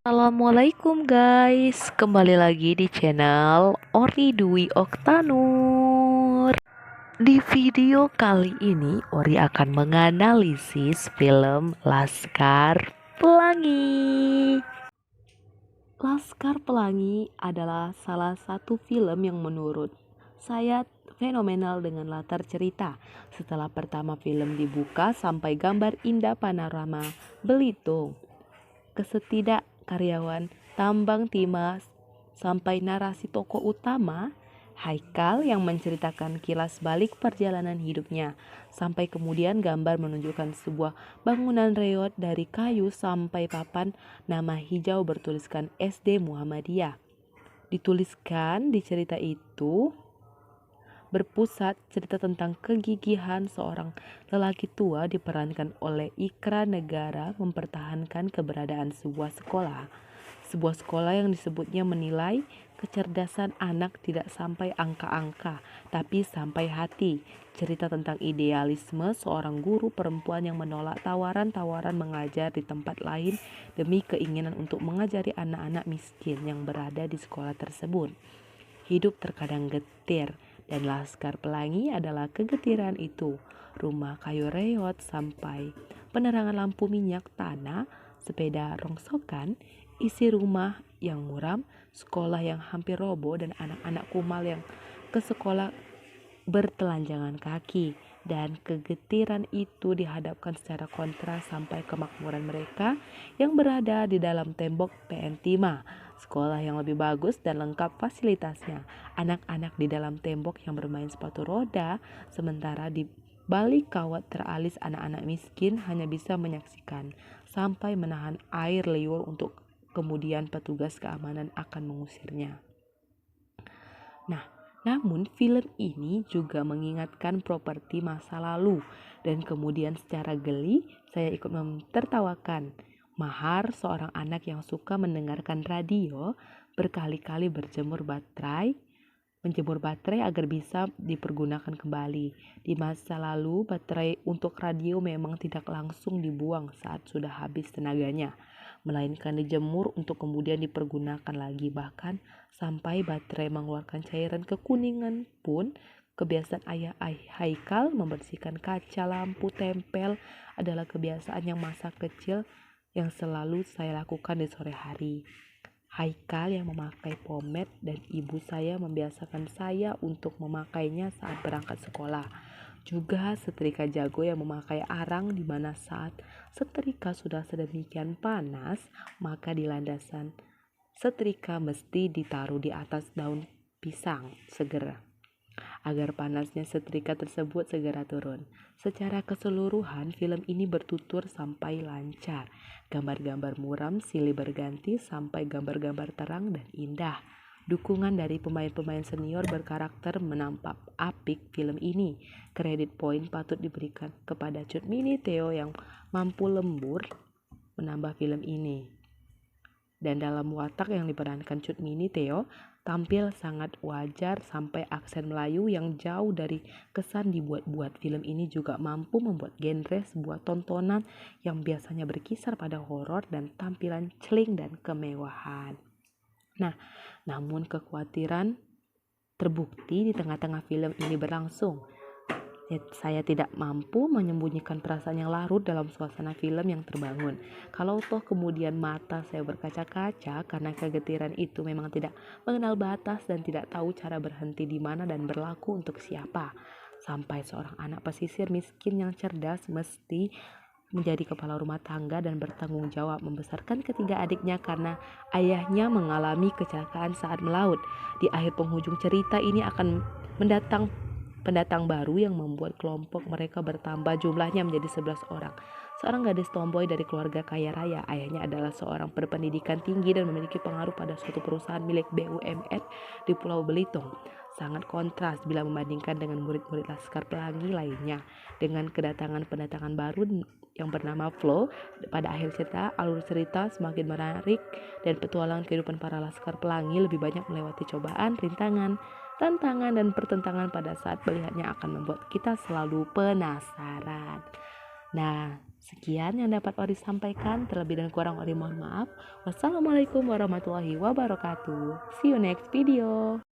Assalamualaikum guys, kembali lagi di channel Ori Dwi Oktanur. Di video kali ini Ori akan menganalisis film Laskar Pelangi. Laskar Pelangi adalah salah satu film yang menurut saya fenomenal dengan latar cerita. Setelah pertama film dibuka sampai gambar indah panorama Belitung, kesetidak karyawan tambang timah sampai narasi tokoh utama Haikal yang menceritakan kilas balik perjalanan hidupnya, sampai kemudian gambar menunjukkan sebuah bangunan reot dari kayu sampai papan nama hijau bertuliskan SD Muhammadiyah. Dituliskan di cerita itu berpusat cerita tentang kegigihan seorang lelaki tua diperankan oleh Ikra Negara mempertahankan keberadaan sebuah sekolah yang disebutnya menilai kecerdasan anak tidak sampai angka-angka tapi sampai hati. Cerita tentang idealisme seorang guru perempuan yang menolak tawaran-tawaran mengajar di tempat lain demi keinginan untuk mengajari anak-anak miskin yang berada di sekolah tersebut. Hidup terkadang getir, dan Laskar Pelangi adalah kegetiran itu. Rumah kayu reot sampai penerangan lampu minyak tanah, sepeda rongsokan, isi rumah yang muram, sekolah yang hampir roboh, dan anak-anak kumal yang ke sekolah bertelanjangan kaki. Dan kegetiran itu dihadapkan secara kontras sampai kemakmuran mereka yang berada di dalam tembok PN Timah, sekolah yang lebih bagus dan lengkap fasilitasnya. Anak-anak di dalam tembok yang bermain sepatu roda, sementara di balik kawat teralis anak-anak miskin hanya bisa menyaksikan sampai menahan air liur untuk kemudian petugas keamanan akan mengusirnya. Namun film ini juga mengingatkan properti masa lalu, dan kemudian secara geli saya ikut mentertawakan. Mahar, seorang anak yang suka mendengarkan radio, berkali-kali menjemur baterai agar bisa dipergunakan kembali. Di masa lalu, baterai untuk radio memang tidak langsung dibuang saat sudah habis tenaganya, melainkan dijemur untuk kemudian dipergunakan lagi. Bahkan sampai baterai mengeluarkan cairan kekuningan pun, kebiasaan ayah Haikal membersihkan kaca lampu tempel adalah kebiasaan yang masa kecil yang selalu saya lakukan di sore hari. Haikal yang memakai pomade dan ibu saya membiasakan saya untuk memakainya saat berangkat sekolah. Juga setrika jago yang memakai arang, di mana saat setrika sudah sedemikian panas, maka di landasan setrika mesti ditaruh di atas daun pisang segera, agar panasnya setrika tersebut segera turun. Secara keseluruhan film ini bertutur sampai lancar. Gambar-gambar muram silih berganti sampai gambar-gambar terang dan indah. Dukungan dari pemain-pemain senior berkarakter menampak apik film ini. Kredit poin patut diberikan kepada Cut Mini Theo yang mampu lembur menambah film ini. Dan dalam watak yang diperankan Cut Mini Theo tampil sangat wajar sampai aksen Melayu yang jauh dari kesan dibuat-buat. Film ini juga mampu membuat genre sebuah tontonan yang biasanya berkisar pada horor dan tampilan celing dan kemewahan. Namun kekhawatiran terbukti di tengah-tengah film ini berlangsung. Saya tidak mampu menyembunyikan perasaan yang larut dalam suasana film yang terbangun. Kalau toh kemudian mata saya berkaca-kaca karena kegetiran itu memang tidak mengenal batas dan tidak tahu cara berhenti di mana dan berlaku untuk siapa. Sampai seorang anak pesisir miskin yang cerdas mesti menjadi kepala rumah tangga dan bertanggung jawab membesarkan ketiga adiknya karena ayahnya mengalami kecelakaan saat melaut. Di akhir penghujung cerita ini akan pendatang baru yang membuat kelompok mereka bertambah jumlahnya menjadi 11 orang. Seorang gadis tomboy dari keluarga kaya raya. Ayahnya adalah seorang berpendidikan tinggi dan memiliki pengaruh pada suatu perusahaan milik BUMN di Pulau Belitung. Sangat kontras bila membandingkan dengan murid-murid Laskar Pelangi lainnya. Dengan kedatangan pendatangan baru yang bernama Flow. Pada akhir cerita, alur cerita semakin menarik dan petualangan kehidupan para laskar pelangi lebih banyak melewati cobaan, rintangan, tantangan, dan pertentangan pada saat melihatnya akan membuat kita selalu penasaran. Nah, sekian yang dapat Ori sampaikan. Terlebih dan kurang Ori mohon maaf. Wassalamualaikum warahmatullahi wabarakatuh. See you next video.